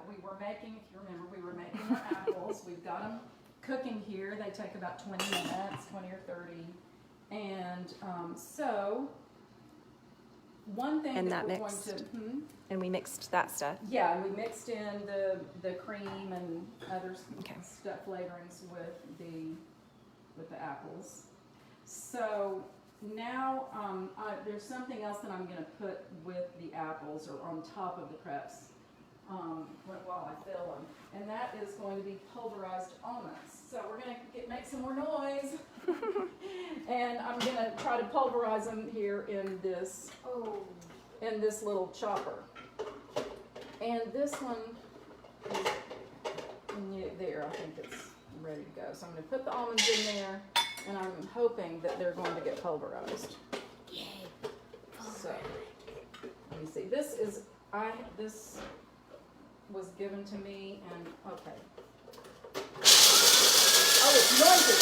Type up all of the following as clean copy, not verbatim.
we were making, if you remember, we were making our apples. We've got them cooking here. They take about 20 minutes, 20 or 30. And so one thing and that we're mixed. going to... And we mixed that stuff. Yeah, we mixed in the cream and other stuff flavorings with the apples. So now there's something else that I'm going to put with the apples or on top of the crepes while I fill them, and that is going to be pulverized almonds. So we're going to make some more noise, and I'm going to try to pulverize them here in this little chopper. And this one is there. I think it's ready to go. So I'm going to put the almonds in there, and I'm hoping that they're going to get pulverized. Yay. So let me see. This was given to me, and okay. Oh, it's noisy.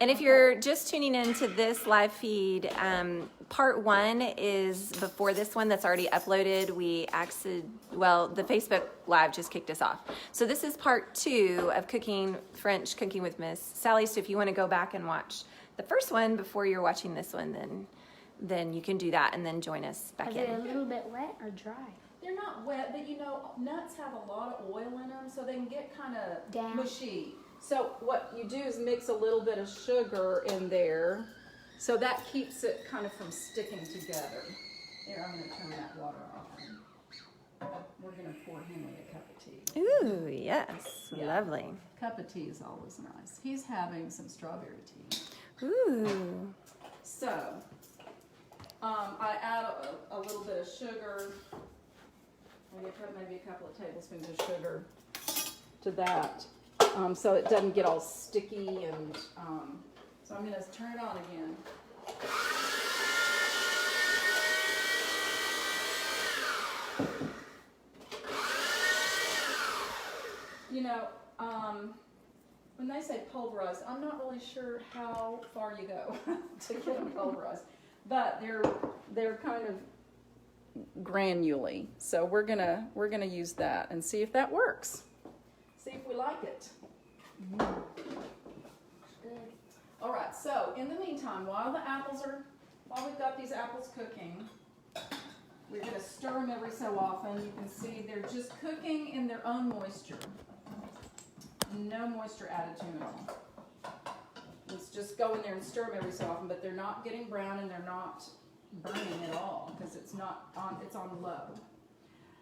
And if you're just tuning into this live feed, part 1 is before this one that's already uploaded. The Facebook Live just kicked us off. So this is part 2 of Cooking with Miss Sally. So if you want to go back and watch the first one before you're watching this one, then you can do that and then join us back in. Are they a little bit wet or dry? They're not wet, but nuts have a lot of oil in them, so they can get kind of mushy. So what you do is mix a little bit of sugar in there, so that keeps it kind of from sticking together. Here, I'm going to turn that water off. We're going to pour Henry a cup of tea. Ooh, yes. Yeah. Lovely. Cup of tea is always nice. He's having some strawberry tea. Ooh. So, I add a little bit of sugar. Maybe a couple of tablespoons of sugar to that. So it doesn't get all sticky, and so I'm going to turn it on again. When they say pulverized, I'm not really sure how far you go to get them pulverized, but they're kind of granule-y. So we're gonna use that and see if that works. See if we like it. Good. All right, so in the meantime, while we've got these apples cooking, we're going to stir them every so often. You can see they're just cooking in their own moisture. No moisture added to them at all. Let's just go in there and stir them every so often, but they're not getting brown and they're not burning at all because it's on low.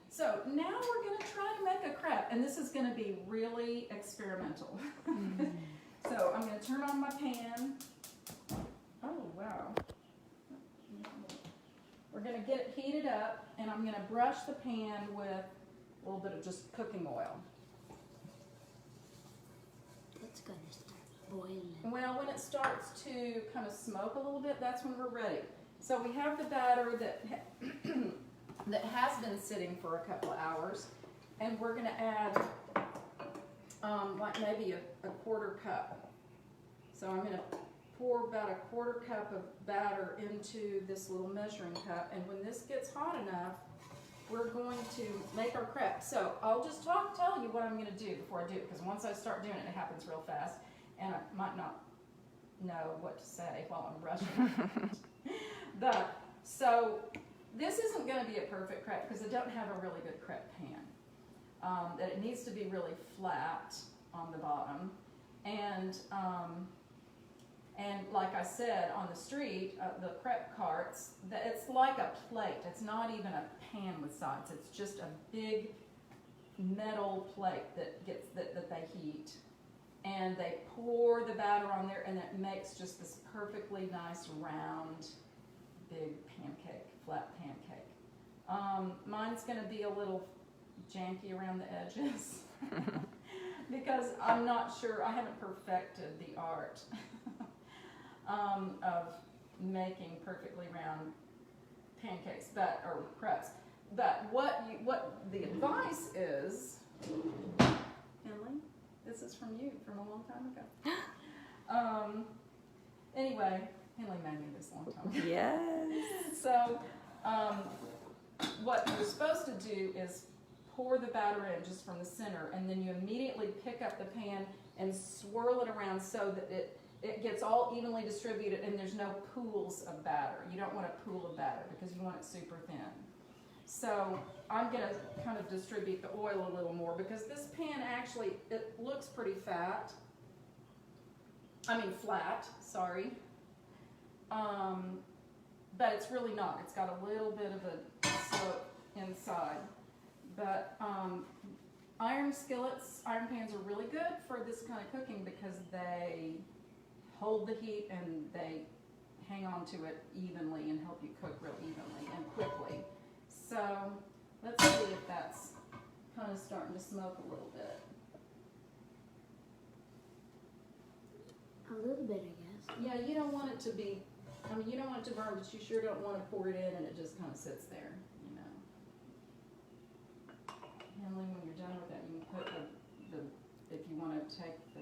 So now we're going to try to make a crepe, and this is going to be really experimental. So I'm going to turn on my pan. Oh, wow. We're going to get it heated up, and I'm going to brush the pan with a little bit of just cooking oil. It's going to start boiling. Well, when it starts to kind of smoke a little bit, that's when we're ready. So we have the batter that has been sitting for a couple of hours, and we're going to add like maybe a quarter cup. So I'm going to pour about a quarter cup of batter into this little measuring cup, and when this gets hot enough, we're going to make our crepe. So I'll just tell you what I'm going to do before I do it, because once I start doing it, it happens real fast, and I might not know what to say while I'm rushing. But so this isn't going to be a perfect crepe because I don't have a really good crepe pan. That it needs to be really flat on the bottom, and like I said, on the street, the crepe carts, it's like a plate. It's not even a pan with sides. It's just a big metal plate that they heat, and they pour the batter on there, and it makes just this perfectly nice round, big pancake, flat pancake. Mine's going to be a little janky around the edges because I'm not sure, I haven't perfected the art of making perfectly round pancakes, or crepes. But what the advice is, Emily, this is from you from a long time Anyway, Henley made me this a long time ago. Yes. So, what you're supposed to do is pour the batter in just from the center, and then you immediately pick up the pan and swirl it around so that it gets all evenly distributed and there's no pools of batter. You don't want a pool of batter because you want it super thin. So I'm going to kind of distribute the oil a little more because this pan actually, it looks pretty flat, sorry. But it's really not. It's got a little bit of a slope inside. But iron pans are really good for this kind of cooking because they hold the heat and they hang on to it evenly and help you cook real evenly and quickly. So let's see if that's kind of starting to smoke a little bit. A little bit, I guess. Yeah, you don't want it to be, you don't want it to burn, but you sure don't want to pour it in and it just kind of sits there, you know. Henley, when you're done with that, you can put if you want to take the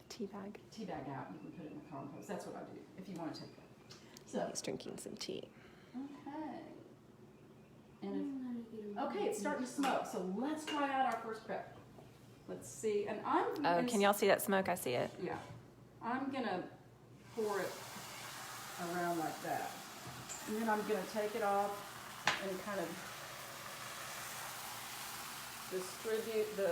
Tea bag. tea bag out, you can put it in the compost. That's what I do, if you want to take that. So, He's drinking some tea. okay. And okay, it's starting to smoke, so let's try out our first prep. Let's see, and Oh, can y'all see that smoke? I see it. Yeah. I'm going to pour it around like that. And then I'm going to take it off and kind of distribute the...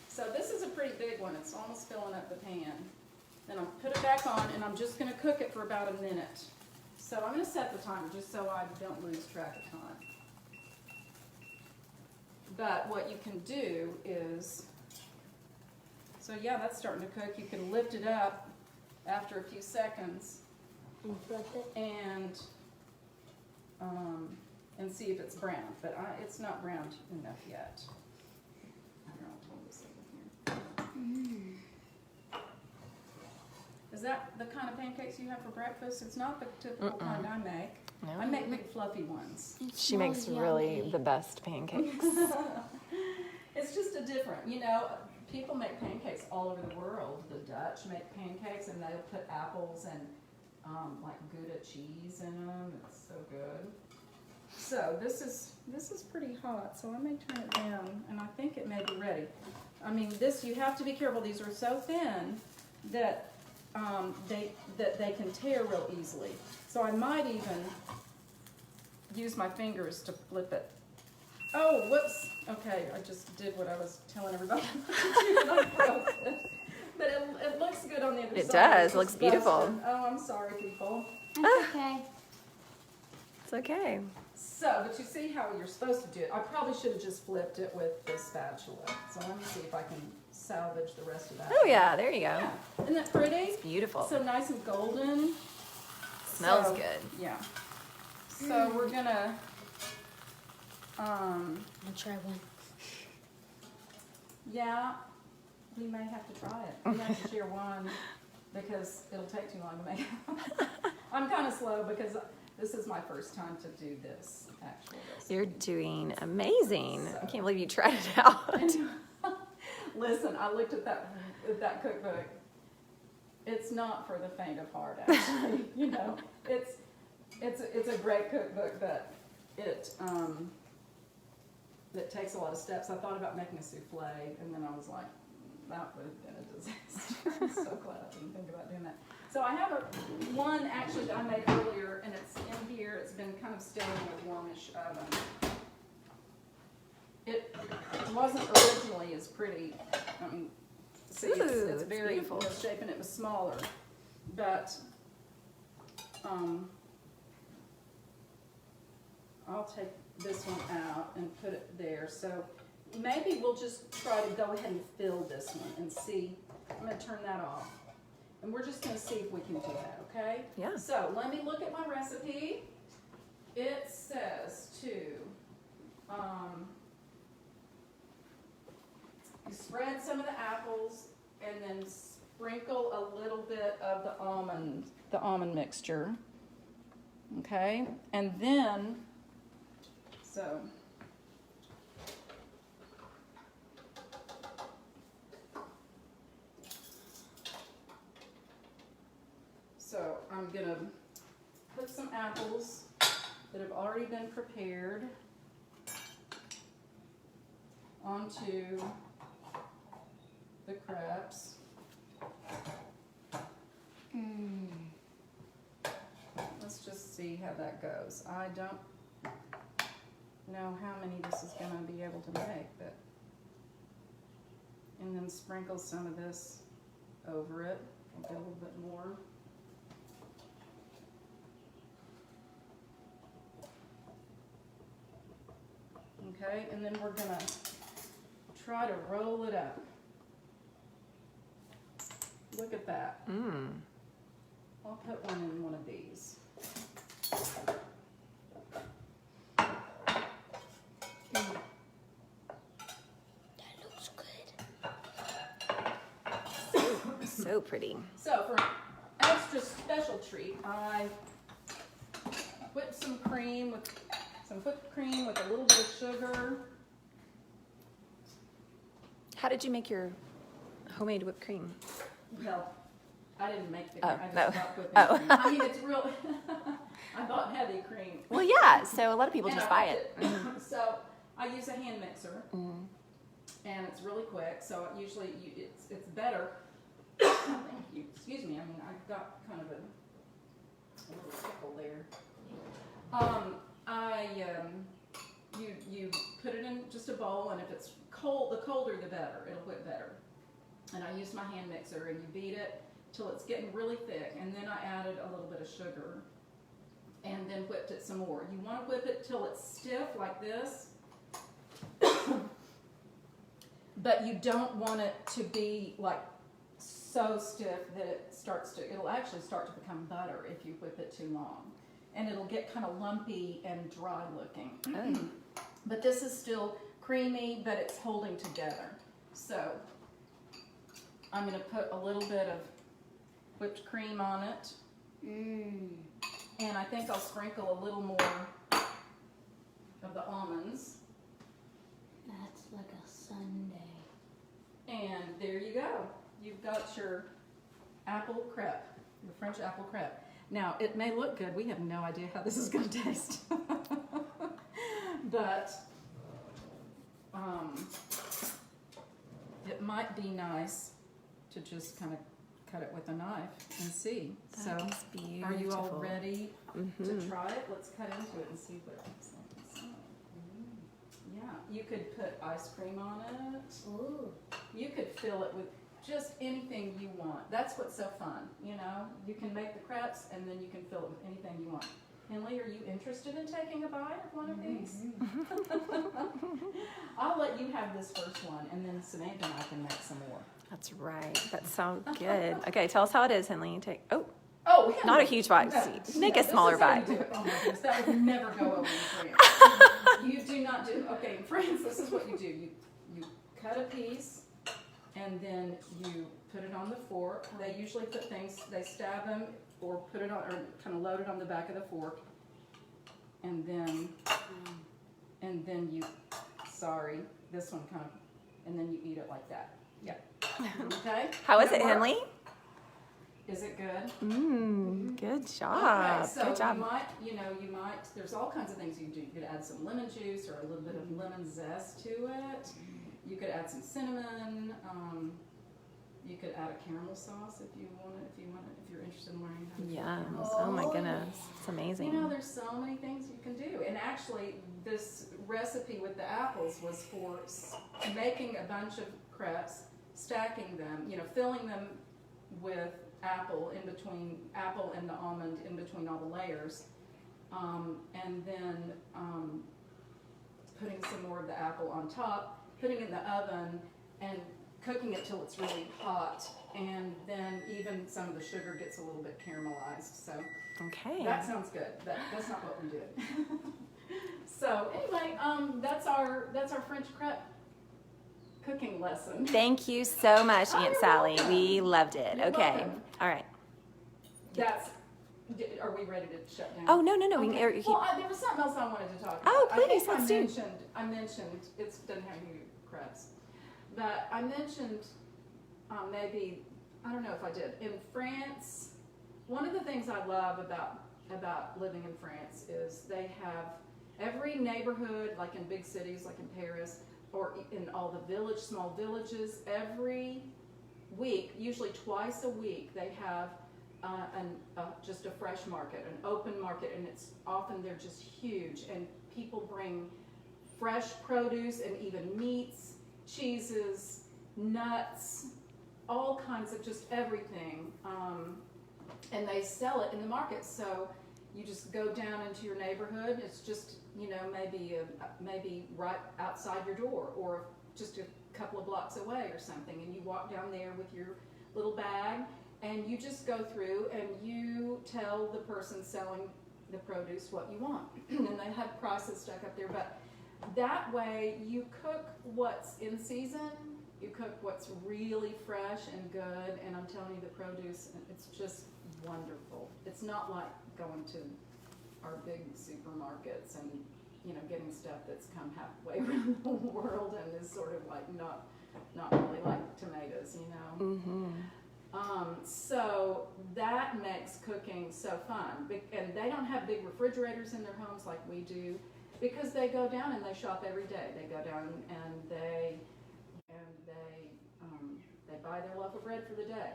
So this is a pretty big one. It's almost filling up the pan. Then I'll put it back on and I'm just going to cook it for about a minute. So I'm going to set the timer just so I don't lose track of time. But what you can do is... So yeah, that's starting to cook. You can lift it up after a few seconds And flip it. and see if it's brown. But it's not browned enough yet. I don't know, I'll pull this over here. Is that the kind of pancakes you have for breakfast? It's not the typical kind I make. No. I make big fluffy ones. It She makes smells really yummy. the best pancakes. It's just a different, people make pancakes all over the world. The Dutch make pancakes and they'll put apples and like Gouda cheese in them. It's so good. So this is pretty hot, so I may turn it down and I think it may be ready. You have to be careful. These are so thin that they can tear real easily. So I might even use my fingers to flip it. Oh, whoops. Okay, I just did what I was telling everybody. I broke it. But it looks good on the other side. It does. It's It looks just beautiful. busted. Oh, I'm sorry, people. That's okay. It's okay. So, but you see how you're supposed to do it. I probably should have just flipped it with the spatula. So let me see if I can salvage the rest of that. Oh yeah, there you go. Yeah. Isn't that pretty? It's beautiful. So nice and golden. Smells So, good. Yeah. So we're gonna, I'll try one. yeah, we may have to try it. We have to share one because it'll take too long to make. I'm kind of slow because this is my first time to do this actual recipe. You're doing amazing. I can't believe you tried it out. Listen, I looked at that cookbook. It's not for the faint of heart, actually. It's a great cookbook, but it takes a lot of steps. I thought about making a souffle, and then I was like, that would have been a disaster. I'm so glad I didn't think about doing that. So I have one actually that I made earlier, and it's in here. It's been kind of staying in a warmish oven. It wasn't originally as pretty. See, Ooh, it's it's very beautiful. shape, and it was smaller, but I'll take this one out and put it there. So maybe we'll just try to go ahead and fill this one and see. I'm going to turn that off. And we're just going to see if we can do that, okay? Yeah. So let me look at my recipe. It says to, you spread some of the apples and then sprinkle a little bit of the almond mixture, okay? And then, so I'm gonna put some apples that have already been prepared onto the crepes. Let's just see how that goes. I don't know how many this is gonna be able to make, but, and then sprinkle some of this over it. I'll get a little bit more. Okay, and then we're gonna try to roll it up. Look at that. Mm. I'll put one in one of these. That looks good. So pretty. So for an extra special treat, I whipped some cream with some whipped cream with a little bit of sugar. How did you make your homemade whipped cream? Well, I didn't make the Oh, cream. I no. just bought whipping Oh. cream. I mean, it's real. I bought heavy cream. Well, yeah. So a lot of people And just I buy whipped it. So I use a hand mixer, Mm. and it's really quick. So usually it's better. Thank you. Excuse me. I mean, I've got kind of a little tickle there. You put it in just a bowl, and if it's cold, the colder the better. It'll whip better. And I use my hand mixer, and you beat it till it's getting really thick, and then I added a little bit of sugar, and then whipped it some more. You want to whip it till it's stiff like this, but you don't want it to be like so stiff that it'll actually start to become butter if you whip it too long. And it'll get kind of lumpy and dry looking. Oh. But this is still creamy, but it's holding together. So I'm gonna put a little bit of whipped cream on it. And I think I'll sprinkle a little more of the almonds. That's like a sundae. And there you go. You've got your apple crepe, your French apple crepe. Now, it may look good. We have no idea how this is going to taste. But it might be nice to just kind of cut it with a knife and see. That So, is beautiful. are you all ready to Mhm. try it? Let's cut into it and see what it looks like inside. Yeah, you could put ice cream on it. Ooh. You could fill it with just anything you want. That's what's so fun, you know? You can make the crepes and then you can fill it with anything you want. Henley, are you interested in taking a bite of one of these? I'll let you have this first one, and then Samantha and I can make some more. That's right. That sounds good. Okay, tell us how it is, Henley. Oh, Henley. Not a huge bite. Make a this smaller is how you bite. do it. Oh my goodness, that would never go over in France. You do not do. Okay, in France, this is what you do. You cut a piece, and then you put it on the fork. They usually put things. They stab them or put it on, or kind of load it on the back of the fork, and then you. Sorry, this one kind of, and then you eat it like that. Yeah. Okay. How is That it, work? Henley? Is it good? Good job. Okay, so Good job. you might, there's all kinds of things you can do. You could add some lemon juice or a little bit of lemon zest to it. You could add some cinnamon. You could add a caramel sauce if you want it, if you're interested in learning how to do Yeah. caramel Oh sauce. my goodness. It's amazing. You know, there's so many things you can do. And actually, this recipe with the apples was for making a bunch of crepes, stacking them, filling them with apple and the almond in between all the layers, and then putting some more of the apple on top, putting it in the oven and cooking it till it's really hot, and then even some of the sugar gets a little bit caramelized. So Okay. that sounds good. That's not what we did. So anyway, that's our French crepe cooking lesson. Thank you so much, Oh, Aunt you're Sally. welcome. We loved it. You're Okay. welcome. All right. Are we ready to shut down? Oh, no. We Okay. can, Well, there was something else I wanted to talk about. Oh, I please, think let's do. I mentioned it doesn't have any crepes, but I mentioned maybe, I don't know if I did, in France one of the things I love about living in France is they have every neighborhood, like in big cities, like in Paris, or in all the small villages, every week, usually twice a week, they have just a fresh market, an open market, and it's often they're just huge, and people bring fresh produce and even meats, cheeses, nuts, all kinds of just everything, and they sell it in the market. So you just go down into your neighborhood. It's just, you know, maybe right outside your door, or just a couple of blocks away or something, and you walk down there with your little bag, and you just go through and you tell the person selling the produce what you want. And they have prices stuck up there, but that way you cook what's in season, you cook what's really fresh and good, and I'm telling you, the produce, it's just wonderful. It's not like going to our big supermarkets and, you know, getting stuff that's come halfway around the world and is sort of like not really like tomatoes, you know. Mm-hmm. So that makes cooking so fun. And they don't have big refrigerators in their homes like we do, because they go down and they shop every day. They go down and they buy their loaf of bread for the day.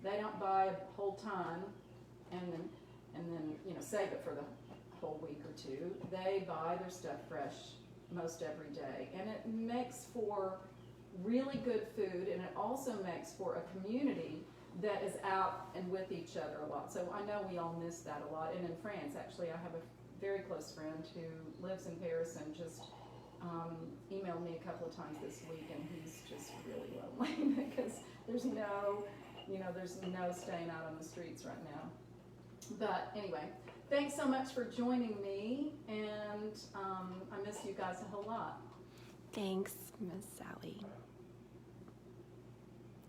They don't buy a whole ton and then you know, save it for the whole week or two. They buy their stuff fresh most every day, and it makes for really good food, and it also makes for a community that is out and with each other a lot. So I know we all miss that a lot. And in France, actually, I have a very close friend who lives in Paris and just emailed me a couple of times this week, and he's just really lonely because there's no staying out on the streets right now. But anyway, thanks so much for joining me, and I miss you guys a whole lot. Thanks, Miss Sally.